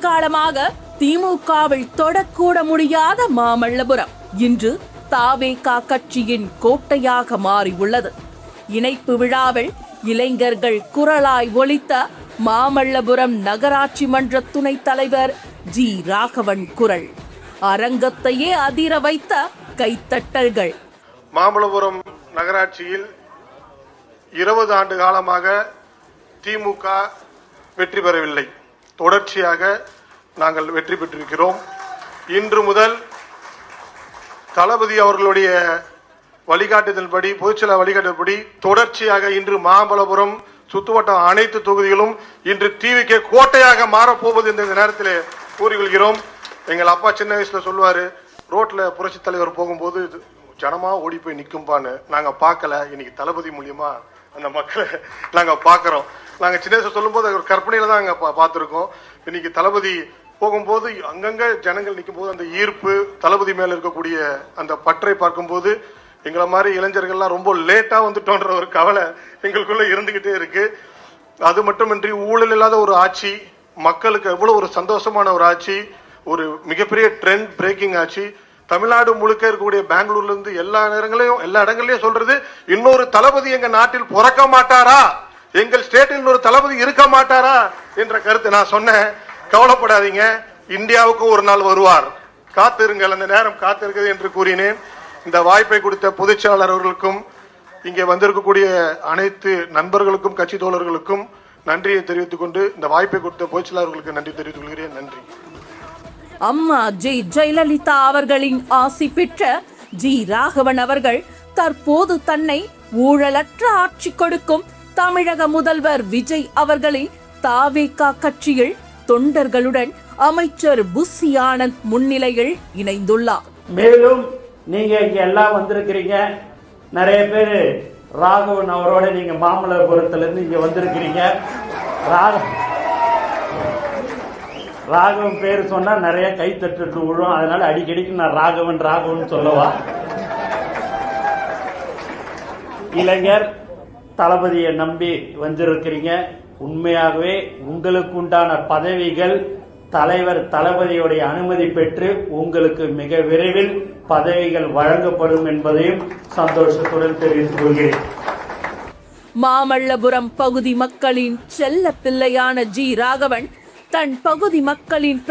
காலமாக திமுகவில் தொடக்கூட முடியாத மாமல்லபுரம் இன்று தாவேகா கட்சியின் கோட்டையாக மாறியுள்ளது. இணைப்பு விழாவில் இளைஞர்கள் குரலாய் ஒலித்த மாமல்லபுரம் நகராட்சி மன்ற துணைத் தலைவர் ஜி. ராகவன் குரல் அரங்கத்தையே அதிர வைத்த கைத்தட்டல்கள். மாமல்லபுரம் நகராட்சியில் 20 ஆண்டு காலமாக திமுக வெற்றி பெறவில்லை. தொடர்ச்சியாக நாங்கள் வெற்றி பெற்றிருக்கிறோம். இன்று முதல் தளபதி அவர்களுடைய வழிகாட்டுதல்படி, பொதுச்செயலாளர் வழிகாட்டுதல்படி தொடர்ச்சியாக இன்று மாமல்லபுரம் சுற்றுவட்டம் அனைத்து தொகுதிகளும் இன்று டிவிகே கோட்டையாக மாறப்போவது இந்த நேரத்தில் கூறிக்கொள்கிறோம். எங்கள் அப்பா சின்ன வயசுல சொல்லுவாரு, ரோட்ல புரட்சி தலைவர் போகும்போது ஜனமா ஓடி போய் நிற்கும்பான்னு. நாங்கள் பார்க்கல, இன்னைக்கு தளபதி மூலியமா அந்த மக்களை நாங்கள் பார்க்குறோம். நாங்கள் சின்ன வயசுல சொல்லும்போது ஒரு கற்பனையில தான் அங்கே பார்த்துருக்கோம். இன்னைக்கு தளபதி போகும்போது அங்கங்கே ஜனங்கள் நிற்கும் போது அந்த ஈர்ப்பு, தளபதி மேலே இருக்கக்கூடிய அந்த பற்றை பார்க்கும்போது எங்களை மாதிரி இளைஞர்கள்லாம் ரொம்ப லேட்டாக வந்துட்டோன்ற ஒரு கவலை எங்களுக்குள்ள இருந்துகிட்டே இருக்கு. அது மட்டுமின்றி ஊழல் இல்லாத ஒரு ஆட்சி, மக்களுக்கு எவ்வளோ ஒரு சந்தோஷமான ஒரு ஆட்சி, ஒரு மிகப்பெரிய ட்ரெண்ட் பிரேக்கிங் ஆட்சி. தமிழ்நாடு முழுக்க இருக்கக்கூடிய பெங்களூர்ல இருந்து எல்லா இடங்கள்லயும் சொல்றது, இன்னொரு தளபதி எங்க நாட்டில் பிறக்க மாட்டாரா, எங்கள் ஸ்டேட்டில் இன்னொரு தளபதி இருக்க மாட்டாரா என்ற கருத்து. நான் சொன்னேன், கவலைப்படாதீங்க, இந்தியாவுக்கு ஒரு நாள் வருவார், காத்திருங்கள், அந்த நேரம் காத்திருக்கிறது என்று கூறினேன். இந்த வாய்ப்பை கொடுத்த பொதுச்செயலாளர் அவர்களுக்கும் இங்கே வந்திருக்கக்கூடிய அனைத்து நண்பர்களுக்கும் கட்சி தோழர்களுக்கும் நன்றியை தெரிவித்துக் கொண்டு இந்த வாய்ப்பை கொடுத்த பொதுச்செயலாளர் அவர்களுக்கு நன்றி தெரிவித்துக் கொள்கிறேன். நன்றி. அம்மா ஜெயலலிதா அவர்களின் ஆசி பெற்ற ஜி. ராகவன் அவர்கள் தற்போது தன்னை ஊழலற்ற ஆட்சி கொடுக்கும் தமிழக முதல்வர் விஜய் அவர்களின் தாவேகா கட்சியில் தொண்டர்களுடன் அமைச்சர் புஸ்ஸி ஆனந்த் முன்னிலையில் இணைந்துள்ளார். மேலும் நீங்க இங்க எல்லாம் வந்திருக்கிறீங்க, நிறைய பேர் ராகவன் அவரோட நீங்க மாமல்லபுரத்துல இருந்து இங்க வந்திருக்கிறீங்க. ராகவன் பேர் சொன்னா நிறைய கை தட்டு விழும், அதனால அடிக்கடிக்கு நான் ராகவன் சொல்லவா. இளைஞர் தளபதியை நம்பி வந்திருக்கிறீங்க. உண்மையாகவே உங்களுக்கு உண்டான பதவிகள் தலைவர் தளபதியுடைய அனுமதி பெற்று உங்களுக்கு மிக விரைவில் பதவிகள் வழங்கப்படும் என்பதையும் சந்தோஷத்துடன் தெரிவித்துக் கொள்கிறேன். மாமல்லபுரம் பகுதி மக்களின் செல்ல பிள்ளையான ஜி. ராகவன் தன் பகுதி மக்களின்